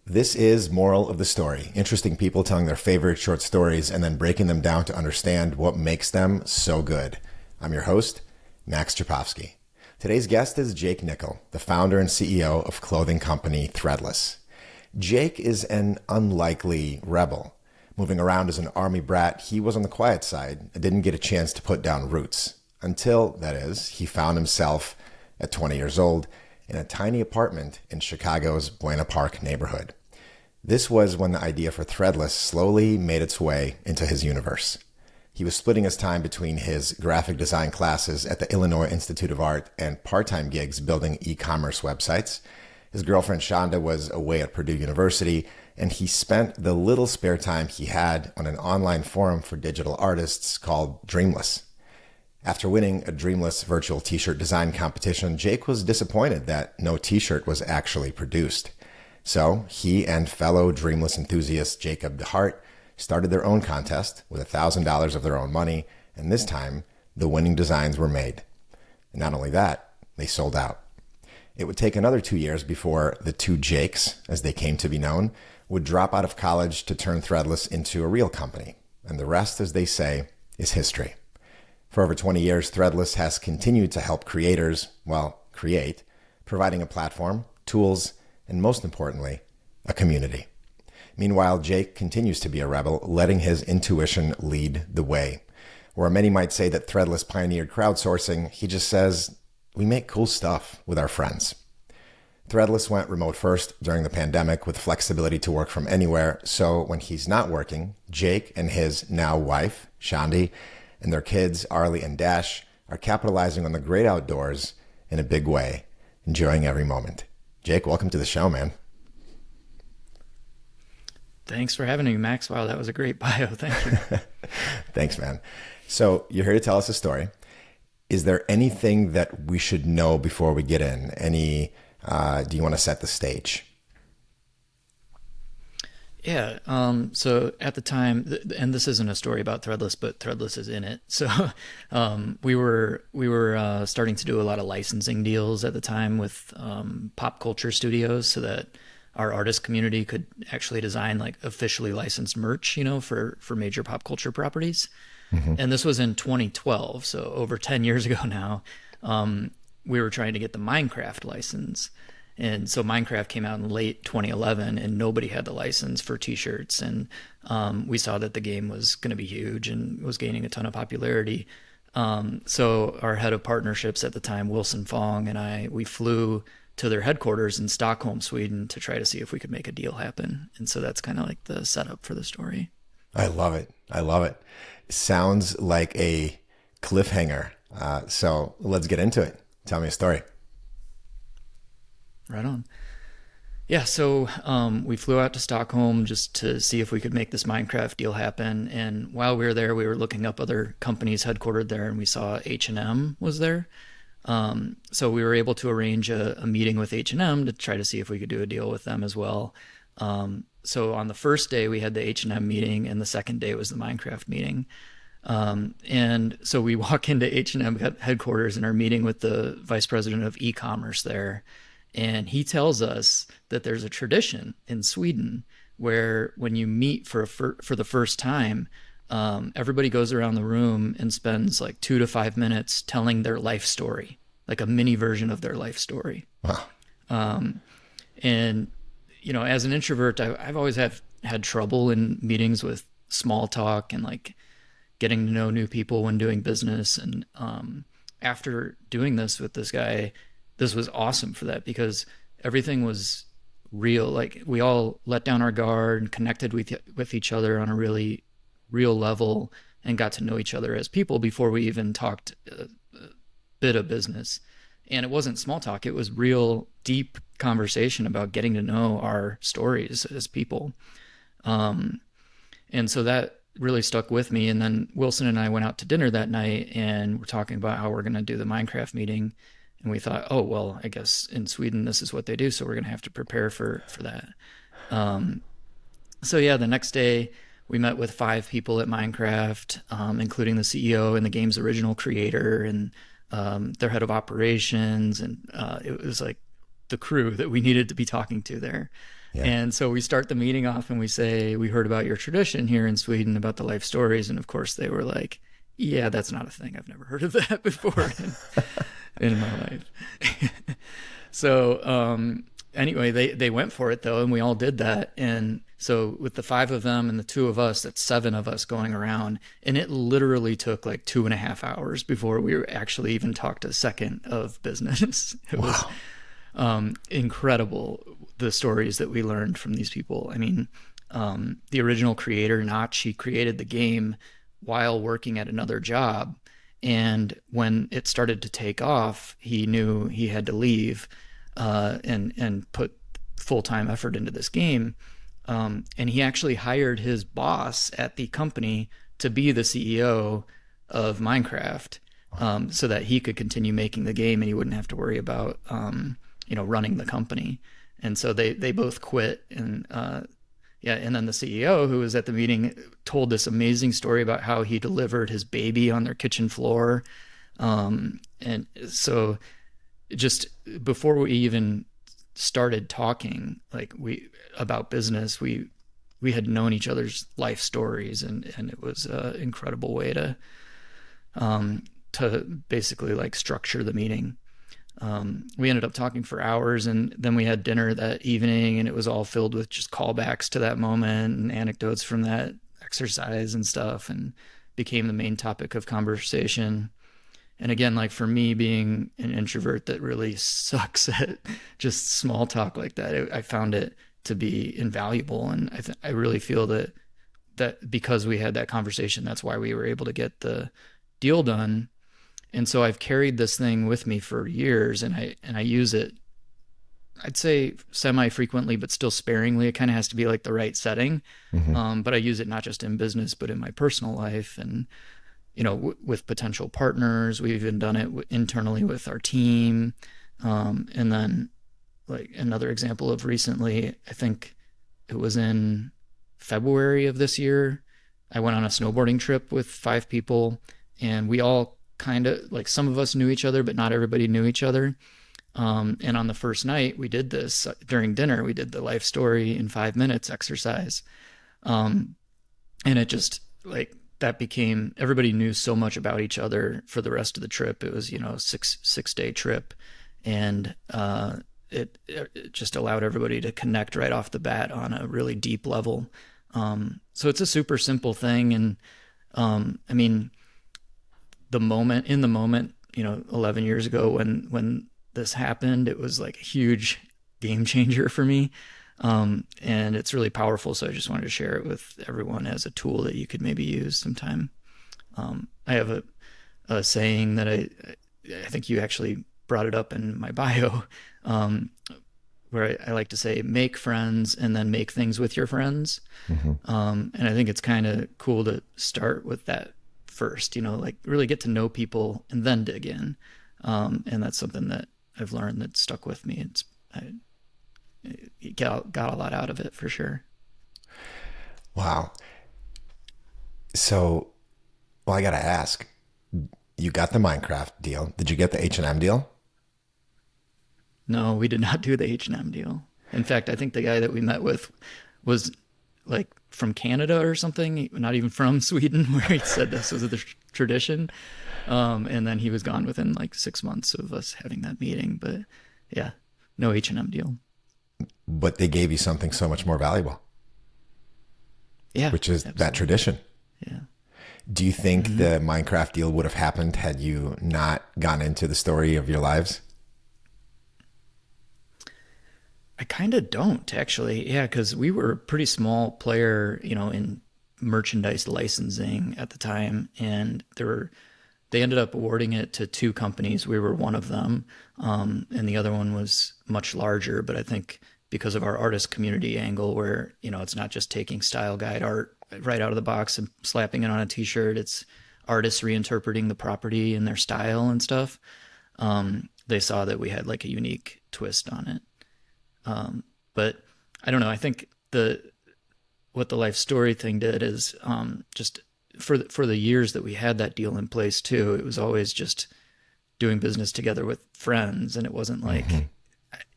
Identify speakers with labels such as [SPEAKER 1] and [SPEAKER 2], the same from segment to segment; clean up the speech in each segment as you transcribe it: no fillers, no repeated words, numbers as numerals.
[SPEAKER 1] This is Moral of the Story. Interesting people telling their favorite short stories and then breaking them down to understand what makes them so good. I'm your host, Max Chapovsky. Today's guest is Jake Nickell, the founder and CEO of clothing company Threadless. Jake is an unlikely rebel. Moving around as an army brat, he was on the quiet side and didn't get a chance to put down roots. Until, that is, he found himself at 20 years old in a tiny apartment in Chicago's Buena Park neighborhood. This was when the idea for Threadless slowly made its way into his universe. He was splitting his time between his graphic design classes at the Illinois Institute of Art and part-time gigs building e-commerce websites. His girlfriend Shonda was away at Purdue University, and he spent the little spare time he had on an online forum for digital artists called Dreamless. After winning a Dreamless virtual t-shirt design competition, Jake was disappointed that no t-shirt was actually produced. So he and fellow Dreamless enthusiast Jacob DeHart started their own contest with $1,000 of their own money, and this time the winning designs were made. And not only that, they sold out. It would take another 2 years before the two Jakes, as they came to be known, would drop out of college to turn Threadless into a real company. And the rest, as they say, is history. For over 20 years, Threadless has continued to help creators, create, providing a platform, tools, and most importantly, a community. Meanwhile, Jake continues to be a rebel, letting his intuition lead the way. Where many might say that Threadless pioneered crowdsourcing, he just says, we make cool stuff with our friends. Threadless went remote first during the pandemic with flexibility to work from anywhere. So when he's not working, Jake and his now wife, Shandi, and their kids, Arlie and Dash, are capitalizing on the great outdoors in a big way, enjoying every moment. Jake, welcome to the show, man.
[SPEAKER 2] Thanks for having me, Max. Wow, that was a great bio. Thank you.
[SPEAKER 1] Thanks, man. So you're here to tell us a story. Is there anything that we should know before we get in? Do you want to set the stage?
[SPEAKER 2] Yeah. So at the time, and this isn't a story about Threadless, but Threadless is in it. So we were starting to do a lot of licensing deals at the time with pop culture studios, so that our artist community could actually design like officially licensed merch, for major pop culture properties. Mm-hmm. And this was in 2012, so over 10 years ago now. We were trying to get the Minecraft license. And so Minecraft came out in late 2011 and nobody had the license for t-shirts. And we saw that the game was going to be huge and was gaining a ton of popularity. So our head of partnerships at the time, Wilson Fong, and we flew to their headquarters in Stockholm, Sweden, to try to see if we could make a deal happen. And so that's kind of like the setup for the story.
[SPEAKER 1] I love it. Sounds like a cliffhanger. So let's get into it. Tell me a story.
[SPEAKER 2] Right on. Yeah, so we flew out to Stockholm just to see if we could make this Minecraft deal happen. And while we were there, we were looking up other companies headquartered there, and we saw H&M was there. So we were able to arrange a meeting with H&M to try to see if we could do a deal with them as well. So on the first day, we had the H&M meeting, and the second day was the Minecraft meeting. And so we walk into H&M headquarters and are meeting with the vice president of eCommerce there. And he tells us that there's a tradition in Sweden where when you meet for the first time, everybody goes around the room and spends like 2 to 5 minutes telling their life story, like a mini version of their life story.
[SPEAKER 1] Wow.
[SPEAKER 2] And, as an introvert, I've always had trouble in meetings with small talk and like getting to know new people when doing business. And after doing this with this guy, this was awesome for that because everything was real. Like we all let down our guard and connected with each other on a really real level and got to know each other as people before we even talked a bit of business. And it wasn't small talk. It was real deep conversation about getting to know our stories as people. And so that really stuck with me. And then Wilson and I went out to dinner that night and we're talking about how we're going to do the Minecraft meeting. And we thought, oh, well, I guess in Sweden, this is what they do. So we're going to have to prepare for that. So yeah, the next day we met with 5 people at Minecraft, including the CEO and the game's original creator and their head of operations. And it was like the crew that we needed to be talking to there.
[SPEAKER 1] Yeah.
[SPEAKER 2] And so we start the meeting off and we say, we heard about your tradition here in Sweden about the life stories. And of course they were like, yeah, that's not a thing. I've never heard of that before in my life. So anyway, they went for it though, and we all did that. And so with the 5 of them and the 2 of us, that's 7 of us going around. And it literally took like 2.5 hours before we were actually even talked a second of business. It was incredible, the stories that we learned from these people. I mean, the original creator, Notch, he created the game while working at another job. And when it started to take off, he knew he had to leave and put full-time effort into this game. And he actually hired his boss at the company to be the CEO of Minecraft, so that he could continue making the game and he wouldn't have to worry about running the company. And so they both quit. And and then the CEO who was at the meeting told this amazing story about how he delivered his baby on their kitchen floor. And so just before we even started talking about business, we had known each other's life stories, and it was an incredible way to basically like structure the meeting. We ended up talking for hours, and then we had dinner that evening, and it was all filled with just callbacks to that moment and anecdotes from that exercise and stuff, and became the main topic of conversation. And again, like for me being an introvert that really sucks at just small talk like that, I found it to be invaluable. And I really feel that because we had that conversation, that's why we were able to get the deal done. And so I've carried this thing with me for years, and I use it, I'd say semi-frequently, but still sparingly. It kind of has to be like the right setting. But I use it not just in business, but in my personal life, and with potential partners. We've even done it internally with our team. And then like another example of recently, I think it was in February of this year, I went on a snowboarding trip with 5 people, and we all kind of like, some of us knew each other, but not everybody knew each other. And on the first night we did this during dinner, we did the life story in 5 minutes exercise. And it just like, that became, everybody knew so much about each other for the rest of the trip. It was, 6-day trip. And it just allowed everybody to connect right off the bat on a really deep level. So it's a super simple thing. And I mean, in the moment, 11 years ago when this happened, it was like a huge game changer for me. And it's really powerful. So I just wanted to share it with everyone as a tool that you could maybe use sometime. I have a saying that I think you actually brought it up in my bio, where I like to say, make friends and then make things with your friends. And I think it's kind of cool to start with that first, like really get to know people and then dig in. And that's something that I've learned that stuck with me. You got a lot out of it for sure.
[SPEAKER 1] Wow. So, well, I got to ask, you got the Minecraft deal. Did you get the H&M deal?
[SPEAKER 2] No, we did not do the H&M deal. In fact, I think the guy that we met with was like from Canada or something, not even from Sweden, where he said this was the tradition. And then he was gone within like 6 months of us having that meeting. But yeah, no H&M deal.
[SPEAKER 1] But they gave you something so much more valuable.
[SPEAKER 2] Yeah.
[SPEAKER 1] Which is
[SPEAKER 2] absolutely.
[SPEAKER 1] that tradition.
[SPEAKER 2] Yeah.
[SPEAKER 1] Do you think the Minecraft deal would have happened had you not gone into the story of your lives?
[SPEAKER 2] I kind of don't actually. Yeah. Cause we were a pretty small player, in merchandise licensing at the time. And they ended up awarding it to 2 companies. We were one of them. And the other one was much larger, but I think because of our artist community angle where, it's not just taking style guide art right out of the box and slapping it on a t-shirt. It's artists reinterpreting the property and their style and stuff. They saw that we had like a unique twist on it. But I don't know. I think what the life story thing did is, just for the years that we had that deal in place too, it was always just doing business together with friends. And it wasn't like,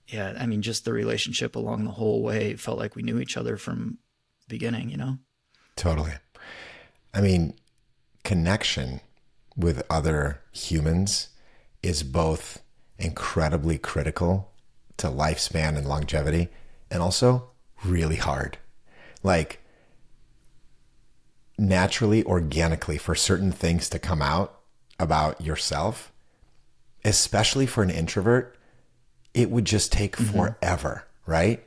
[SPEAKER 2] yeah, I mean, just the relationship along the whole way felt like we knew each other from the beginning, you know?
[SPEAKER 1] Totally. I mean, connection with other humans is both incredibly critical to lifespan and longevity and also really hard. Like, naturally, organically, for certain things to come out about yourself, especially for an introvert, it would just take forever, right?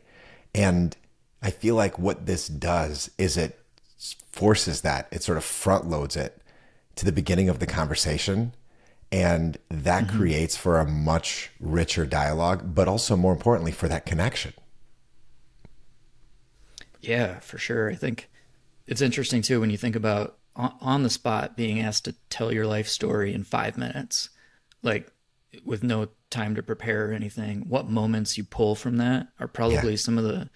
[SPEAKER 1] And I feel like what this does is it forces that, it sort of front loads it to the beginning of the conversation. And that creates for a much richer dialogue, but also more importantly for that connection.
[SPEAKER 2] Yeah, for sure. I think it's interesting too when you think about on the spot being asked to tell your life story in 5 minutes, like with no time to prepare or anything. What moments you pull from that are
[SPEAKER 1] Yeah.
[SPEAKER 2] probably some of the,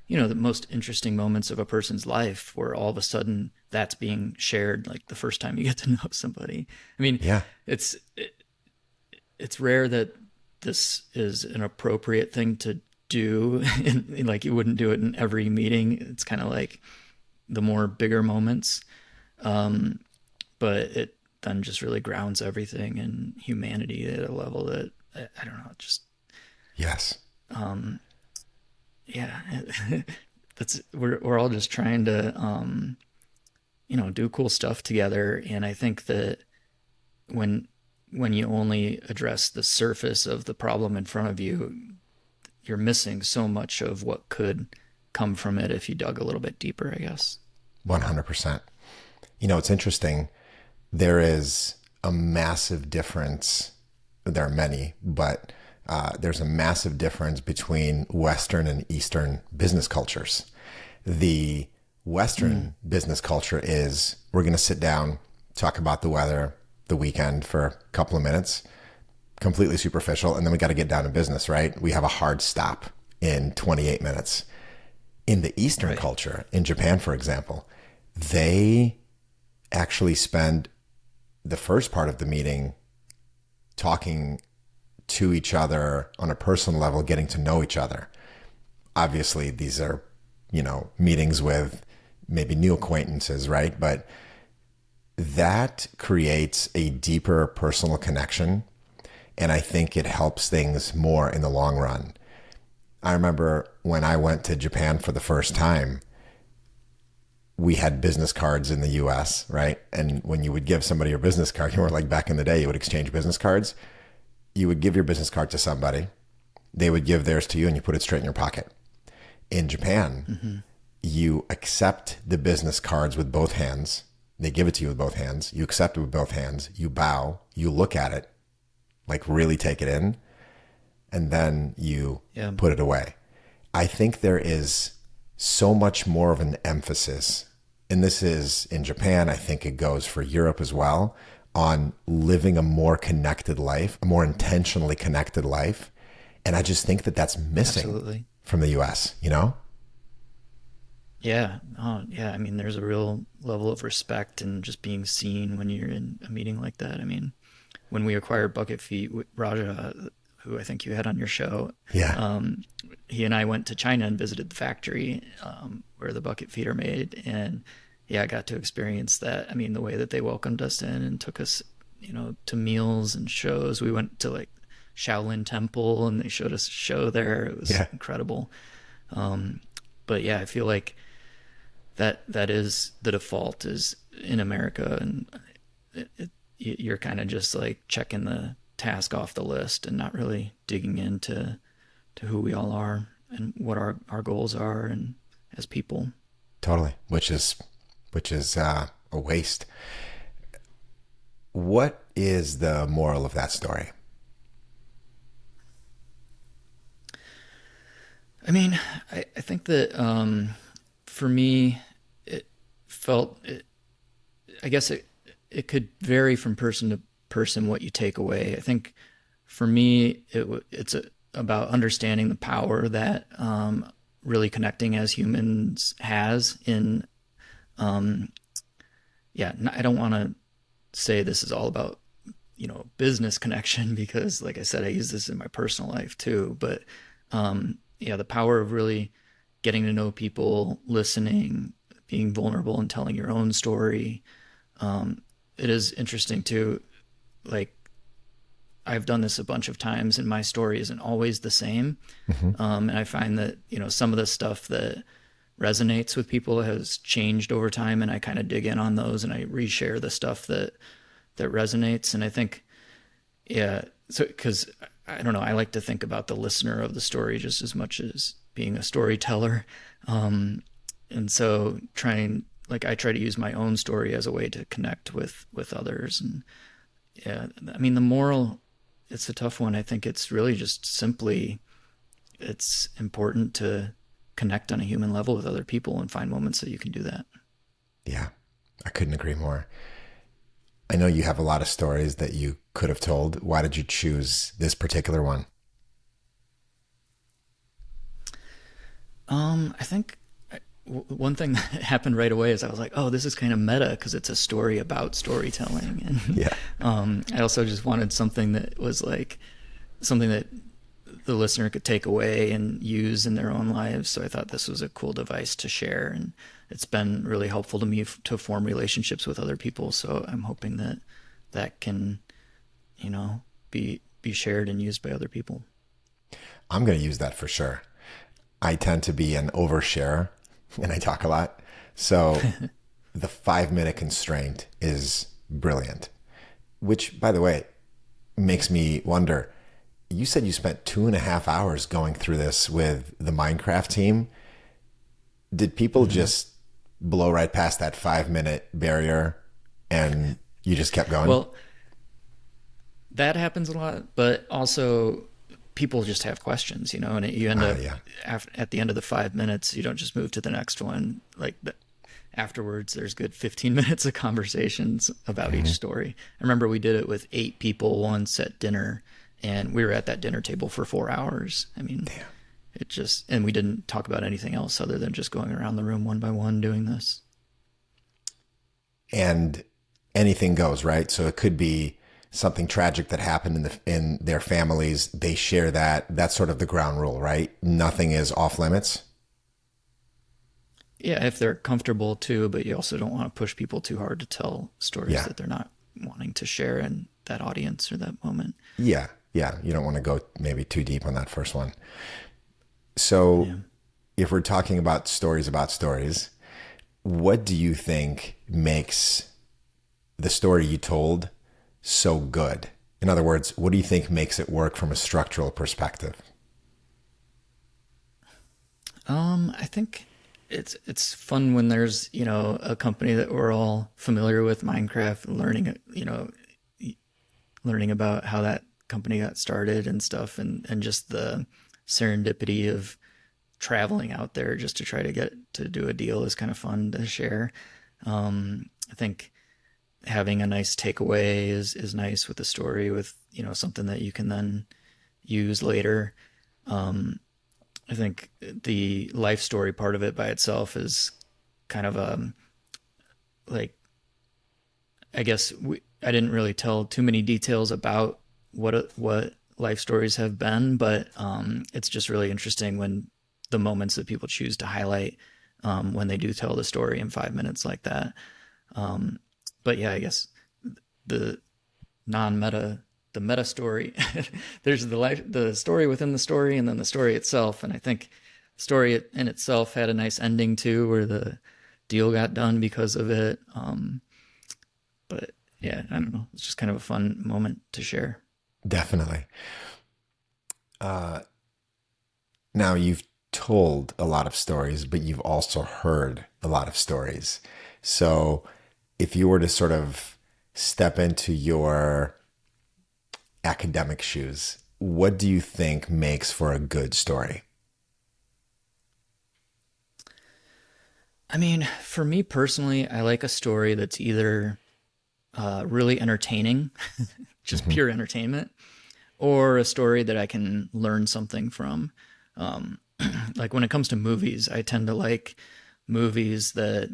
[SPEAKER 2] the most interesting moments of a person's life where all of a sudden that's being shared like the first time you get to know somebody. I mean,
[SPEAKER 1] Yeah.
[SPEAKER 2] it's it's rare that this is an appropriate thing to do like you wouldn't do it in every meeting. It's kind of like the more bigger moments. But it then just really grounds everything in humanity at a level that I don't know, just
[SPEAKER 1] Yes.
[SPEAKER 2] yeah. That's we're all just trying to do cool stuff together, and I think that when when you only address the surface of the problem in front of you, you're missing so much of what could come from it if you dug a little bit deeper, I guess.
[SPEAKER 1] 100%. It's interesting. There is a massive difference. There are many, but there's a massive difference between Western and Eastern business cultures. The Western business culture is we're going to sit down, talk about the weather, the weekend for a couple of minutes, completely superficial, and then we got to get down to business, right? We have a hard stop in 28 minutes. In the Eastern
[SPEAKER 2] Right.
[SPEAKER 1] culture, in Japan, for example, they actually spend the first part of the meeting talking to each other on a personal level, getting to know each other. Obviously, these are, meetings with maybe new acquaintances, right? But that creates a deeper personal connection. And I think it helps things more in the long run. I remember when I went to Japan for the first time, we had business cards in the US, right? And when you would give somebody your business card, you were like back in the day, you would exchange business cards. You would give your business card to somebody, they would give theirs to you, and you put it straight in your pocket. In Japan, you accept the business cards with both hands. They give it to you with both hands. You accept it with both hands. You bow, you look at it, like really take it in, and then you
[SPEAKER 2] Yeah.
[SPEAKER 1] put it away. I think there is so much more of an emphasis, and this is in Japan, I think it goes for Europe as well, on living a more connected life, a more intentionally connected life. And I just think that that's missing
[SPEAKER 2] Absolutely.
[SPEAKER 1] from the US?
[SPEAKER 2] Yeah. Oh, yeah. I mean, there's a real level of respect and just being seen when you're in a meeting like that. I mean, when we acquired Bucket Feet, Raja, who I think you had on your show,
[SPEAKER 1] Yeah.
[SPEAKER 2] he and I went to China and visited the factory where the bucket feet are made, and yeah, I got to experience that. I mean, the way that they welcomed us in and took us, to meals and shows. We went to like Shaolin Temple, and they showed us a show there. It was
[SPEAKER 1] Yeah.
[SPEAKER 2] incredible. But yeah, I feel like that is the default is in America, and you're kind of just like checking the task off the list and not really digging into who we all are and what our goals are and as people.
[SPEAKER 1] Totally. Which is a waste. What is the moral of that story?
[SPEAKER 2] I mean, I think that for me, it felt, I guess it could vary from person to person what you take away. I think for me, it's about understanding the power that really connecting as humans has in, yeah, I don't want to say this is all about, business connection because like I said, I use this in my personal life too, but Yeah, the power of really getting to know people, listening, being vulnerable, and telling your own story. It is interesting too. Like, I've done this a bunch of times, and my story isn't always the same. And I find that, some of the stuff that resonates with people has changed over time, and I kind of dig in on those and I reshare the stuff that resonates. And I think, yeah, so because I don't know, I like to think about the listener of the story just as much as being a storyteller. And so I try to use my own story as a way to connect with others. And yeah, I mean, the moral, it's a tough one. I think it's really just simply, it's important to connect on a human level with other people and find moments that you can do that.
[SPEAKER 1] Yeah, I couldn't agree more. I know you have a lot of stories that you could have told. Why did you choose this particular one?
[SPEAKER 2] I think one thing that happened right away is I was like, oh, this is kind of meta because it's a story about storytelling. And
[SPEAKER 1] Yeah.
[SPEAKER 2] I also just wanted something that was like something that the listener could take away and use in their own lives. So I thought this was a cool device to share, and it's been really helpful to me to form relationships with other people. So I'm hoping that that can, be shared and used by other people.
[SPEAKER 1] I'm going to use that for sure. I tend to be an oversharer and I talk a lot. So the 5-minute constraint is brilliant, which, by the way, makes me wonder. You said you spent 2.5 hours going through this with the Minecraft team. Did people just blow right past that 5-minute barrier and you just kept going?
[SPEAKER 2] Well, that happens a lot, but also people just have questions, and you end up
[SPEAKER 1] Yeah.
[SPEAKER 2] at the end of the 5 minutes, you don't just move to the next one. Like afterwards, there's good 15 minutes of conversations about each story. I remember we did it with 8 people once at dinner, and we were at that dinner table for 4 hours. I mean,
[SPEAKER 1] Damn.
[SPEAKER 2] and we didn't talk about anything else other than just going around the room one by one doing this.
[SPEAKER 1] And anything goes, right? So it could be something tragic that happened in their families. They share that. That's sort of the ground rule, right? Nothing is off limits.
[SPEAKER 2] Yeah, if they're comfortable too, but you also don't want to push people too hard to tell stories that they're not wanting to share in that audience or that moment.
[SPEAKER 1] Yeah. Yeah. You don't want to go maybe too deep on that first one. So if we're talking about stories, what do you think makes the story you told so good? In other words, what do you think makes it work from a structural perspective?
[SPEAKER 2] I think it's fun when there's, a company that we're all familiar with, Minecraft, learning about how that company got started and stuff, and just the serendipity of traveling out there just to try to get to do a deal is kind of fun to share. I think having a nice takeaway is nice with the story, with, something that you can then use later. I think the life story part of it by itself is kind of like, I guess I didn't really tell too many details about what life stories have been, but it's just really interesting when the moments that people choose to highlight when they do tell the story in 5 minutes like that. But yeah, I guess the the meta story, there's the story within the story, and then the story itself. And I think the story in itself had a nice ending too, where the deal got done because of it. But yeah, I don't know. It's just kind of a fun moment to share.
[SPEAKER 1] Definitely. Now you've told a lot of stories, but you've also heard a lot of stories. So if you were to sort of step into your academic shoes, what do you think makes for a good story?
[SPEAKER 2] I mean, for me personally, I like a story that's either really entertaining, just pure entertainment, or a story that I can learn something from. Like when it comes to movies, I tend to like movies that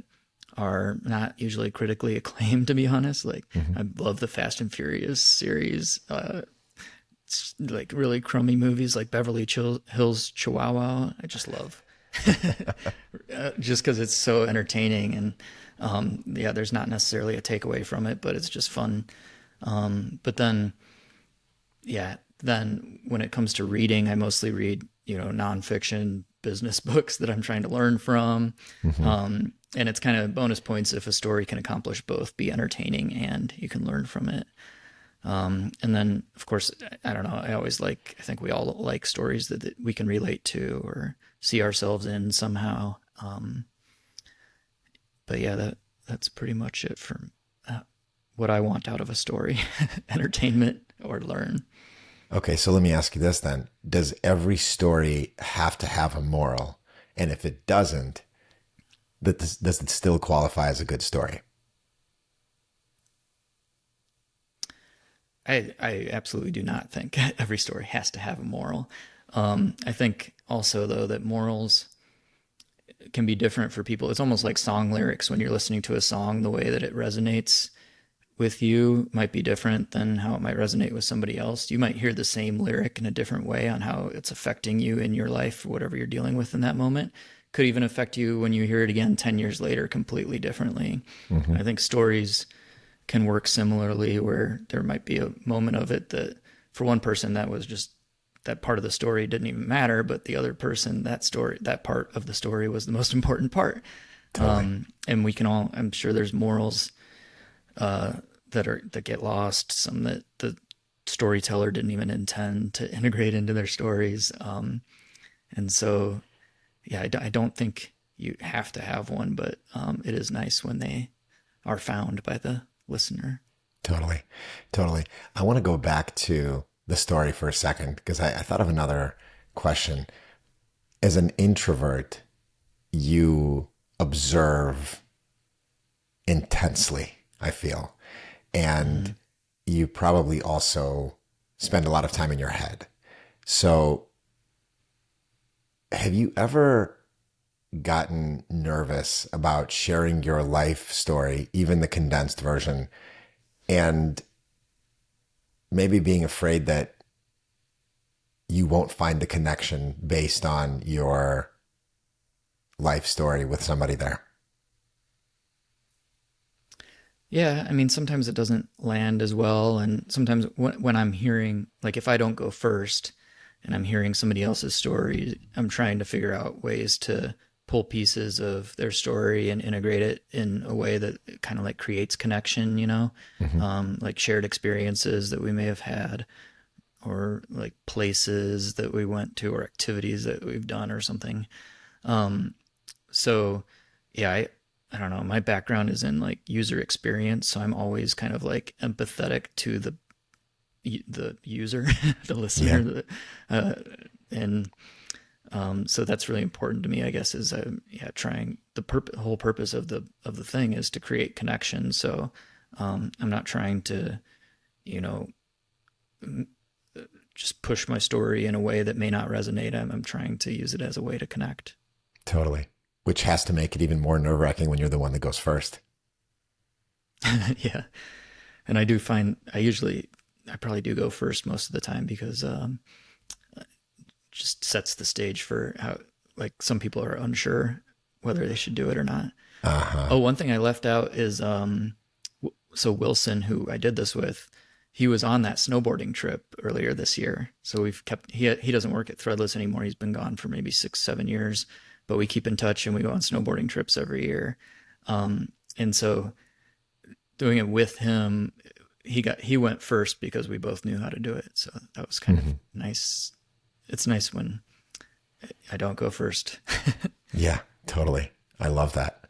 [SPEAKER 2] are not usually critically acclaimed, to be honest. Like I love the Fast and Furious series. like really crummy movies like Hills Chihuahua. I just love just because it's so entertaining and yeah, there's not necessarily a takeaway from it, but it's just fun. But then, yeah, then when it comes to reading, I mostly read, nonfiction business books that I'm trying to learn from. And it's kind of bonus points if a story can accomplish both, be entertaining and you can learn from it. And then, of course, I don't know. I think we all like stories that we can relate to or see ourselves in somehow. But yeah, that's pretty much it for what I want out of a story, entertainment or learn.
[SPEAKER 1] Okay, so let me ask you this then. Does every story have to have a moral? And if it doesn't, does it still qualify as a good story?
[SPEAKER 2] I absolutely do not think every story has to have a moral. I think also, though, that morals can be different for people. It's almost like song lyrics. When you're listening to a song, the way that it resonates with you might be different than how it might resonate with somebody else. You might hear the same lyric in a different way on how it's affecting you in your life, whatever you're dealing with in that moment. Could even affect you when you hear it again 10 years later completely differently. I think stories can work similarly, where there might be a moment of it that for one person that was just that part of the story didn't even matter, but the other person, that part of the story was the most important part.
[SPEAKER 1] Totally.
[SPEAKER 2] And we can all, I'm sure there's morals that get lost, some that the storyteller didn't even intend to integrate into their stories. And so, yeah, I don't think you have to have one, but it is nice when they are found by the listener.
[SPEAKER 1] Totally. Totally. I want to go back to the story for a second because I thought of another question. As an introvert, you observe intensely, I feel. And you probably also spend a lot of time in your head. So have you ever gotten nervous about sharing your life story, even the condensed version, and maybe being afraid that you won't find the connection based on your life story with somebody there?
[SPEAKER 2] Yeah, I mean, sometimes it doesn't land as well. And sometimes when I'm hearing, like if I don't go first and I'm hearing somebody else's story, I'm trying to figure out ways to pull pieces of their story and integrate it in a way that kind of like creates connection, like shared experiences that we may have had or like places that we went to or activities that we've done or something. So yeah, I don't know. My background is in like user experience, so I'm always kind of like empathetic to the user, the listener, and so that's really important to me. I guess is trying the whole purpose of the thing is to create connection. So I'm not trying to, you know, just push my story in a way that may not resonate. I'm trying to use it as a way to connect.
[SPEAKER 1] Totally. Which has to make it even more nerve-wracking when you're the one that goes first.
[SPEAKER 2] Yeah. And I do find I probably do go first most of the time because it just sets the stage for how, like, some people are unsure whether they should do it or not. Oh, one thing I left out is so Wilson, who I did this with, he was on that snowboarding trip earlier this year. So we've kept, he doesn't work at Threadless anymore. He's been gone for maybe 6-7 years, but we keep in touch and we go on snowboarding trips every year. And so doing it with him, he went first because we both knew how to do it. So that was kind of nice. It's nice when I don't go first.
[SPEAKER 1] Yeah, totally. I love that.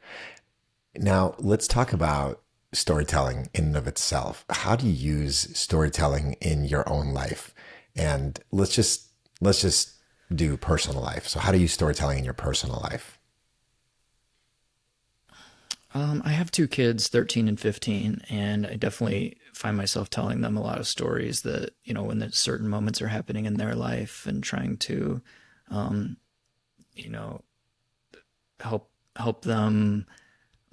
[SPEAKER 1] Now let's talk about storytelling in and of itself. How do you use storytelling in your own life? And let's just do personal life. So how do you use storytelling in your personal life?
[SPEAKER 2] I have 2 kids, 13 and 15, and I definitely find myself telling them a lot of stories that, when the certain moments are happening in their life and trying to, you know, help them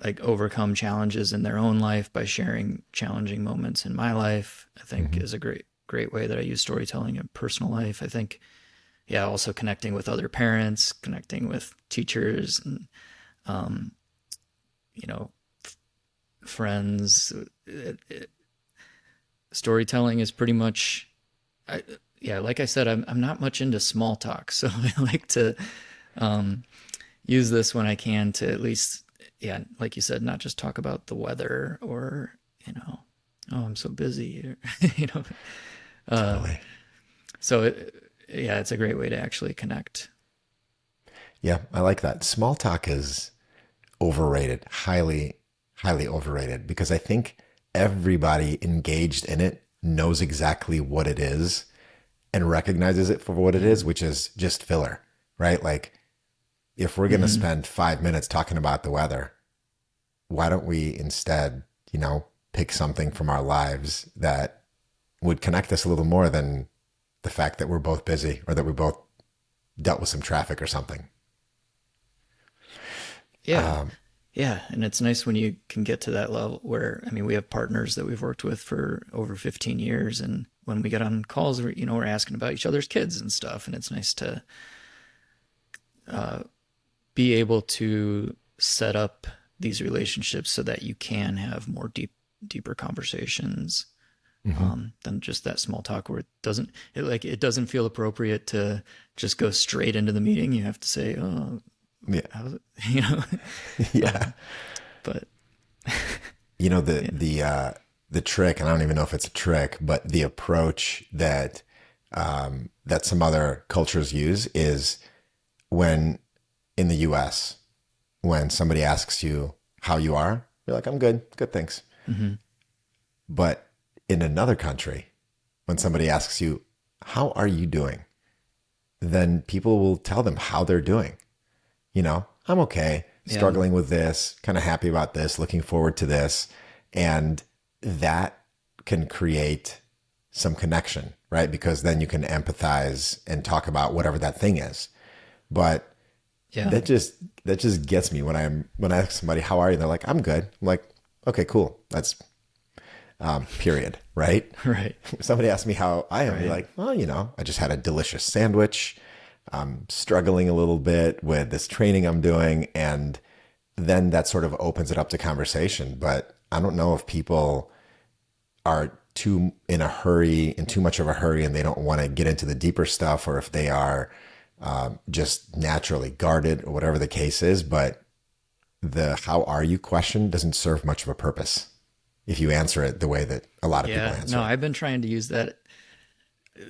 [SPEAKER 2] like overcome challenges in their own life by sharing challenging moments in my life. I think is a great great way that I use storytelling in personal life. I think, yeah, also connecting with other parents, connecting with teachers, and um, you know, friends. Storytelling is pretty much, I, yeah, like I said, I'm not much into small talk, so I like to um, use this when I can to at least, yeah, like you said, not just talk about the weather or, oh, I'm so busy, or, you know. Uh,
[SPEAKER 1] Totally.
[SPEAKER 2] so yeah, it's a great way to actually connect.
[SPEAKER 1] Yeah, I like that. Small talk is overrated, highly, highly overrated, because I think everybody engaged in it knows exactly what it is and recognizes it for what it
[SPEAKER 2] Yeah.
[SPEAKER 1] is, which is just filler, right? Like if we're going to
[SPEAKER 2] Hmm.
[SPEAKER 1] spend 5 minutes talking about the weather, why don't we instead, pick something from our lives that would connect us a little more than the fact that we're both busy or that we both dealt with some traffic or something.
[SPEAKER 2] Yeah. Yeah. And it's nice when you can get to that level where, I mean, we have partners that we've worked with for over 15 years. And when we get on calls, we're asking about each other's kids and stuff. And it's nice to be able to set up these relationships so that you can have more deeper conversations
[SPEAKER 1] Hmm.
[SPEAKER 2] than just that small talk where it doesn't feel appropriate to just go straight into the meeting. You have to say, oh,
[SPEAKER 1] Yeah.
[SPEAKER 2] how's it? You know,
[SPEAKER 1] Yeah.
[SPEAKER 2] but
[SPEAKER 1] The
[SPEAKER 2] yeah,
[SPEAKER 1] the trick, and I don't even know if it's a trick, but the approach that some other cultures use is when in the US, when somebody asks you how you are, you're like, I'm good, good, thanks.
[SPEAKER 2] hmm,
[SPEAKER 1] But in another country, when somebody asks you, how are you doing? Then people will tell them how they're doing. I'm okay,
[SPEAKER 2] yeah,
[SPEAKER 1] struggling with this, kind of happy about this, looking forward to this. And that can create some connection, right? Because then you can empathize and talk about whatever that thing is. But
[SPEAKER 2] yeah,
[SPEAKER 1] that just gets me when I ask somebody, how are you? They're like, I'm good. I'm like, okay, cool. That's period, right?
[SPEAKER 2] right,
[SPEAKER 1] If somebody asks me how I am, I'd be
[SPEAKER 2] right,
[SPEAKER 1] like, well, I just had a delicious sandwich. I'm struggling a little bit with this training I'm doing. And then that sort of opens it up to conversation. But I don't know if people are too in a hurry, in too much of a hurry, and they don't want to get into the deeper stuff, or if they are just naturally guarded or whatever the case is. But the how are you question doesn't serve much of a purpose if you answer it the way that a lot of people
[SPEAKER 2] yeah.
[SPEAKER 1] answer
[SPEAKER 2] No,
[SPEAKER 1] it.
[SPEAKER 2] I've been trying to use that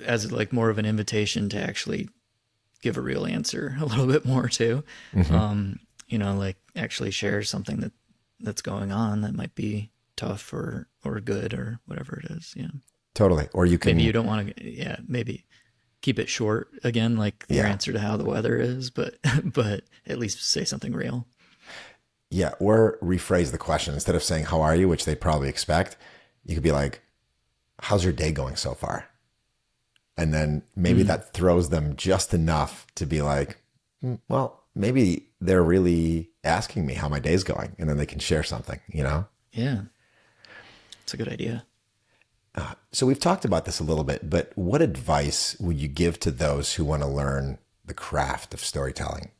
[SPEAKER 2] as like more of an invitation to actually give a real answer a little bit more too.
[SPEAKER 1] Hmm.
[SPEAKER 2] Um, like actually share something that's going on that might be tough or good or whatever it is. Yeah.
[SPEAKER 1] Totally. Or you
[SPEAKER 2] Maybe you
[SPEAKER 1] can,
[SPEAKER 2] don't want to, yeah, maybe keep it short again, like your
[SPEAKER 1] yeah,
[SPEAKER 2] answer to how the weather is, but, but at least say something real.
[SPEAKER 1] yeah, or rephrase the question instead of saying, how are you, which they probably expect. You could be like, how's your day going so far? And then maybe
[SPEAKER 2] Mm,
[SPEAKER 1] that throws them just enough to be like, well, maybe they're really asking me how my day's going. And then they can share something.
[SPEAKER 2] yeah. It's a good idea.
[SPEAKER 1] So we've talked about this a little bit, but what advice would you give to those who want to learn the craft of storytelling?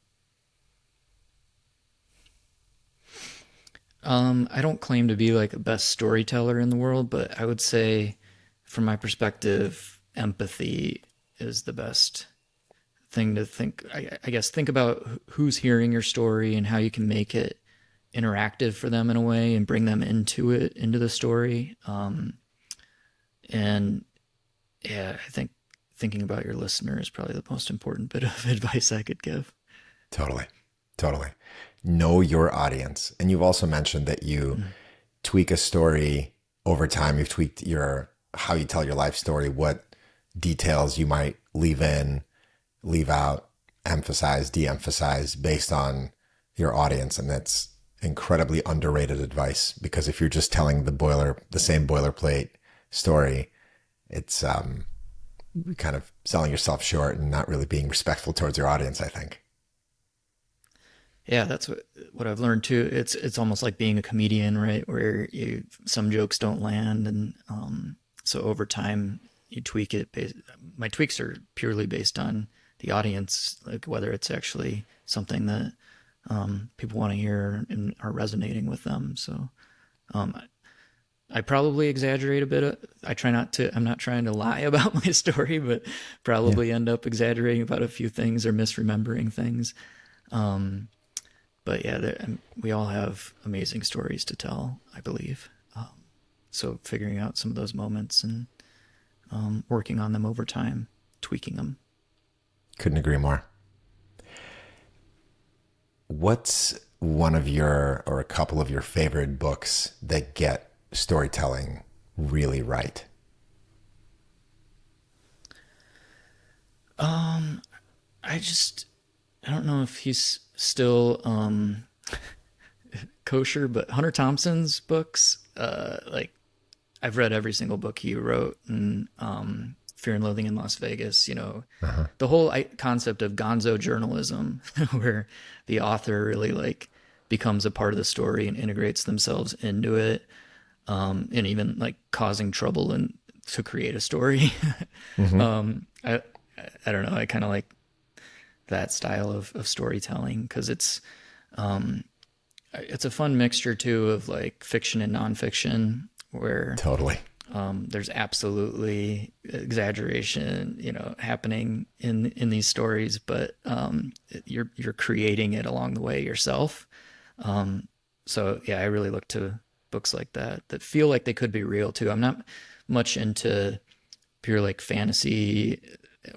[SPEAKER 2] I don't claim to be like a best storyteller in the world, but I would say from my perspective, empathy is the best thing to think. I guess think about who's hearing your story and how you can make it interactive for them in a way and bring them into the story. And yeah, I think thinking about your listener is probably the most important bit of advice I could give.
[SPEAKER 1] Totally. Totally. Know your audience. And you've also mentioned that you
[SPEAKER 2] Mm.
[SPEAKER 1] tweak a story over time. You've tweaked your how you tell your life story, what details you might leave in, leave out, emphasize, de-emphasize based on your audience. And that's incredibly underrated advice because if you're just telling the same boilerplate story, it's kind of selling yourself short and not really being respectful towards your audience, I think.
[SPEAKER 2] Yeah, that's what I've learned too. It's almost like being a comedian, right? Where some jokes don't land, and so over time, you tweak it. My tweaks are purely based on the audience, like whether it's actually something that people want to hear and are resonating with them. So I probably exaggerate a bit. I'm not trying to lie about my story, but probably end up exaggerating about a few things or misremembering things. But yeah, we all have amazing stories to tell, I believe. So figuring out some of those moments and working on them over time, tweaking them.
[SPEAKER 1] Couldn't agree more. What's one of your, or a couple of your favorite books that get storytelling really right?
[SPEAKER 2] I don't know if he's still kosher, but Hunter Thompson's books, like I've read every single book he wrote, and Fear and Loathing in Las Vegas, the whole concept of gonzo journalism, where the author really like becomes a part of the story and integrates themselves into it, and even like causing trouble and to create a story. I don't know. I kind of like that style of storytelling because it's a fun mixture too of like fiction and nonfiction, where
[SPEAKER 1] Totally.
[SPEAKER 2] there's absolutely exaggeration, happening in these stories, but you're creating it along the way yourself. So yeah, I really look to books like that feel like they could be real too. I'm not much into pure like fantasy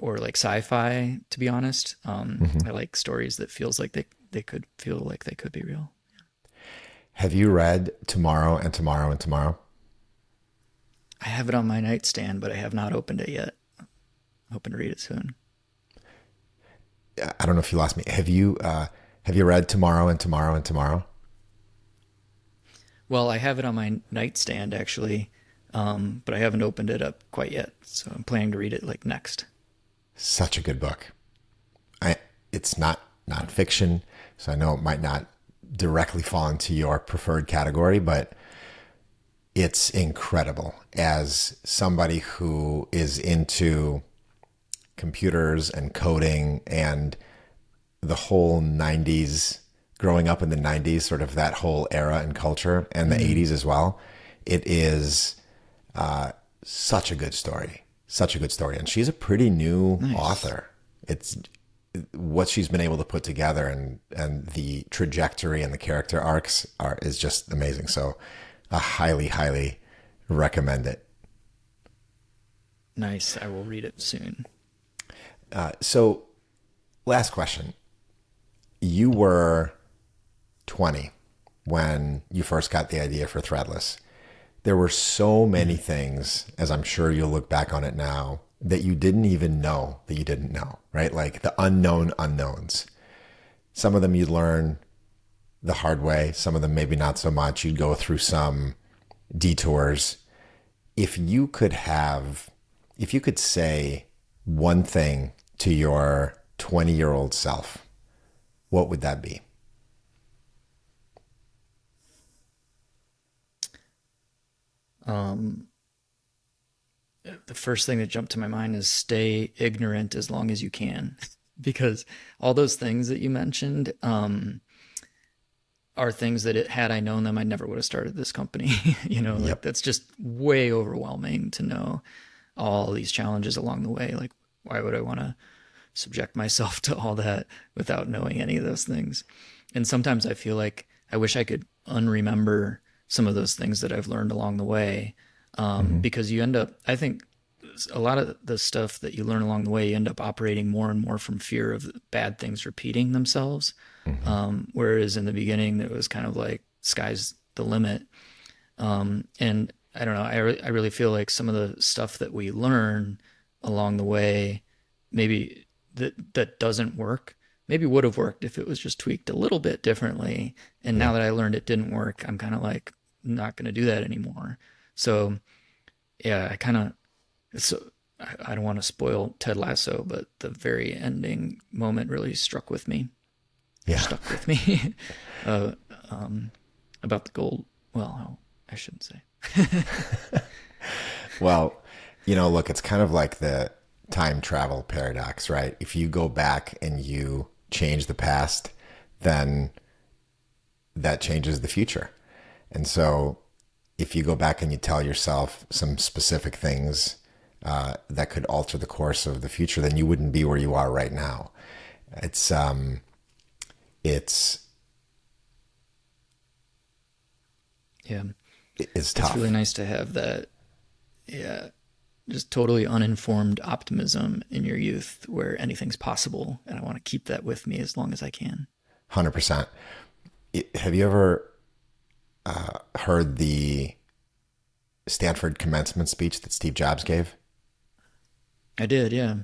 [SPEAKER 2] or like sci-fi, to be honest. I like stories that feels like they could feel like they could be real.
[SPEAKER 1] Have you read Tomorrow and Tomorrow and Tomorrow?
[SPEAKER 2] I have it on my nightstand, but I have not opened it yet. I'm hoping to read it soon.
[SPEAKER 1] I don't know if you lost me. Have you read Tomorrow and Tomorrow and Tomorrow?
[SPEAKER 2] Well, I have it on my nightstand actually, but I haven't opened it up quite yet. So I'm planning to read it like next.
[SPEAKER 1] Such a good book. It's not nonfiction, so I know it might not directly fall into your preferred category, but it's incredible. As somebody who is into computers and coding and the whole 90s, growing up in the 90s, sort of that whole era and culture, and the 80s as well, it is such a good story. Such a good story. And she's a pretty new author. It's what she's been able to put together, and the trajectory and the character arcs is just amazing. So I highly, highly recommend it.
[SPEAKER 2] Nice. I will read it soon.
[SPEAKER 1] So last question. You were 20 when you first got the idea for Threadless. There were so many things, as I'm sure you'll look back on it now, that you didn't even know that you didn't know, right? Like the unknown unknowns. Some of them you'd learn the hard way. Some of them maybe not so much. You'd go through some detours. If you could say one thing to your 20-year-old self, what would that be?
[SPEAKER 2] The first thing that jumped to my mind is stay ignorant as long as you can, because all those things that you mentioned are things that had I known them, I never would have started this company. Like that's just way overwhelming to know all these challenges along the way. Like, why would I want to subject myself to all that without knowing any of those things? And sometimes I feel like I wish I could unremember some of those things that I've learned along the way. Because you end up, I think a lot of the stuff that you learn along the way, you end up operating more and more from fear of bad things repeating themselves. Whereas in the beginning, it was kind of like sky's the limit. And I don't know, I really feel like some of the stuff that we learn along the way, maybe that doesn't work, maybe would have worked if it was just tweaked a little bit differently. And now that I learned it didn't work, I'm kind of like not going to do that anymore. So yeah, I don't want to spoil Ted Lasso, but the very ending moment really struck with me.
[SPEAKER 1] Yeah.
[SPEAKER 2] Stuck with me about the gold. Well, I shouldn't say.
[SPEAKER 1] Well, Look, it's kind of like the time travel paradox, right? If you go back and you change the past, then that changes the future. And so if you go back and you tell yourself some specific things that could alter the course of the future, then you wouldn't be where you are right now. It's
[SPEAKER 2] Yeah.
[SPEAKER 1] it's tough.
[SPEAKER 2] It's really nice to have that. Yeah. Just totally uninformed optimism in your youth where anything's possible. And I want to keep that with me as long as I can.
[SPEAKER 1] 100%. Have you ever heard the Stanford commencement speech that Steve Jobs gave?
[SPEAKER 2] I did, yeah.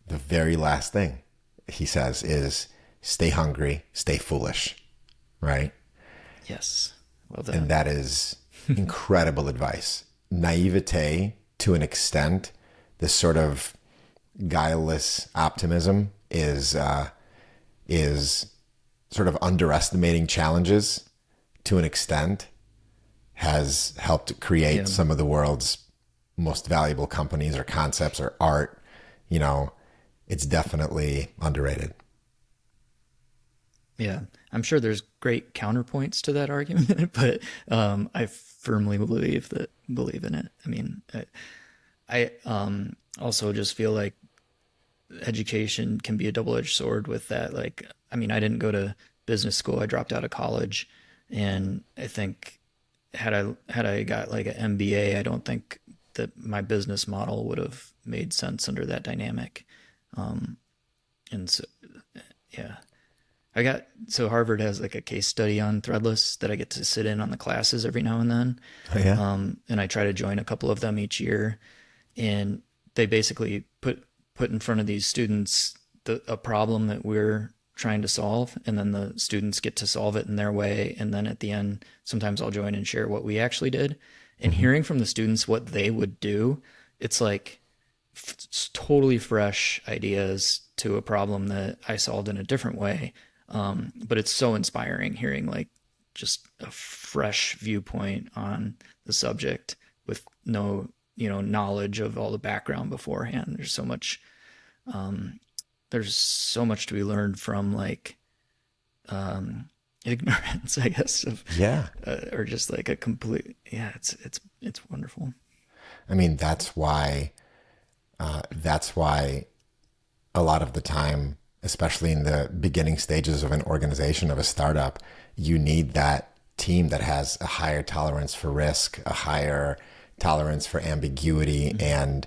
[SPEAKER 1] The very last thing he says is, stay hungry, stay foolish, right?
[SPEAKER 2] Yes. Love that.
[SPEAKER 1] And that is incredible advice. Naivete, to an extent, this sort of guileless optimism is sort of underestimating challenges to an extent, has helped create some of the world's most valuable companies or concepts or art. It's definitely underrated.
[SPEAKER 2] Yeah, I'm sure there's great counterpoints to that argument, but I firmly believe in it. I mean, I also just feel like education can be a double-edged sword with that. Like, I mean, I didn't go to business school. I dropped out of college, and I think had I got like an MBA, I don't think that my business model would have made sense under that dynamic. And so, yeah. So Harvard has like a case study on Threadless that I get to sit in on the classes every now and then.
[SPEAKER 1] Oh, yeah.
[SPEAKER 2] And I try to join a couple of them each year. And they basically put in front of these students a problem that we're trying to solve. And then the students get to solve it in their way. And then at the end, sometimes I'll join and share what we actually did. And hearing from the students what they would do, it's like totally fresh ideas to a problem that I solved in a different way. But it's so inspiring hearing like just a fresh viewpoint on the subject with no, knowledge of all the background beforehand. There's so much to be learned from like, ignorance, I guess, or just like a complete, it's wonderful.
[SPEAKER 1] I mean, that's why a lot of the time, especially in the beginning stages of an organization, of a startup, you need that team that has a higher tolerance for risk, a higher tolerance for ambiguity, and,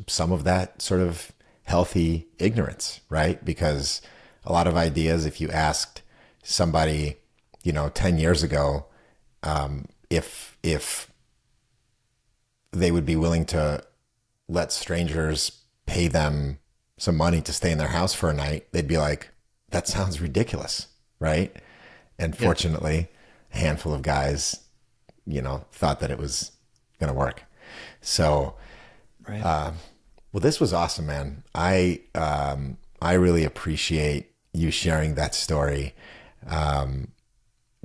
[SPEAKER 1] some of that sort of healthy ignorance, right? Because a lot of ideas, if you asked somebody, 10 years ago, if they would be willing to let strangers pay them some money to stay in their house for a night, they'd be like, that sounds ridiculous, right? And fortunately, a handful of guys, thought that it was going to work. So,
[SPEAKER 2] right.
[SPEAKER 1] Well, this was awesome, man. I really appreciate you sharing that story.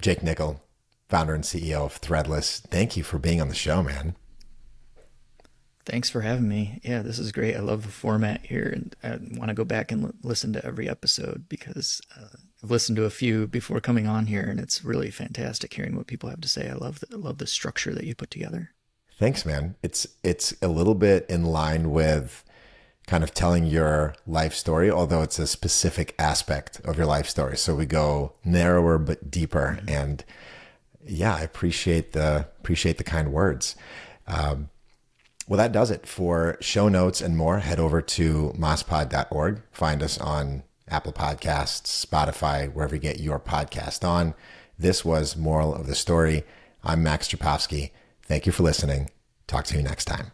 [SPEAKER 1] Jake Nickell, founder and CEO of Threadless, thank you for being on the show, man.
[SPEAKER 2] Thanks for having me. Yeah, this is great. I love the format here, and I want to go back and listen to every episode because I've listened to a few before coming on here, and it's really fantastic hearing what people have to say. I love the structure that you put together.
[SPEAKER 1] Thanks, man. It's a little bit in line with kind of telling your life story, although it's a specific aspect of your life story. So we go narrower but deeper, and yeah, I appreciate the kind words. Well, that does it. For show notes and more, head over to mosspod.org. Find us on Apple Podcasts, Spotify, wherever you get your podcast on. This was Moral of the Story. I'm Max Czapowski. Thank you for listening. Talk to you next time.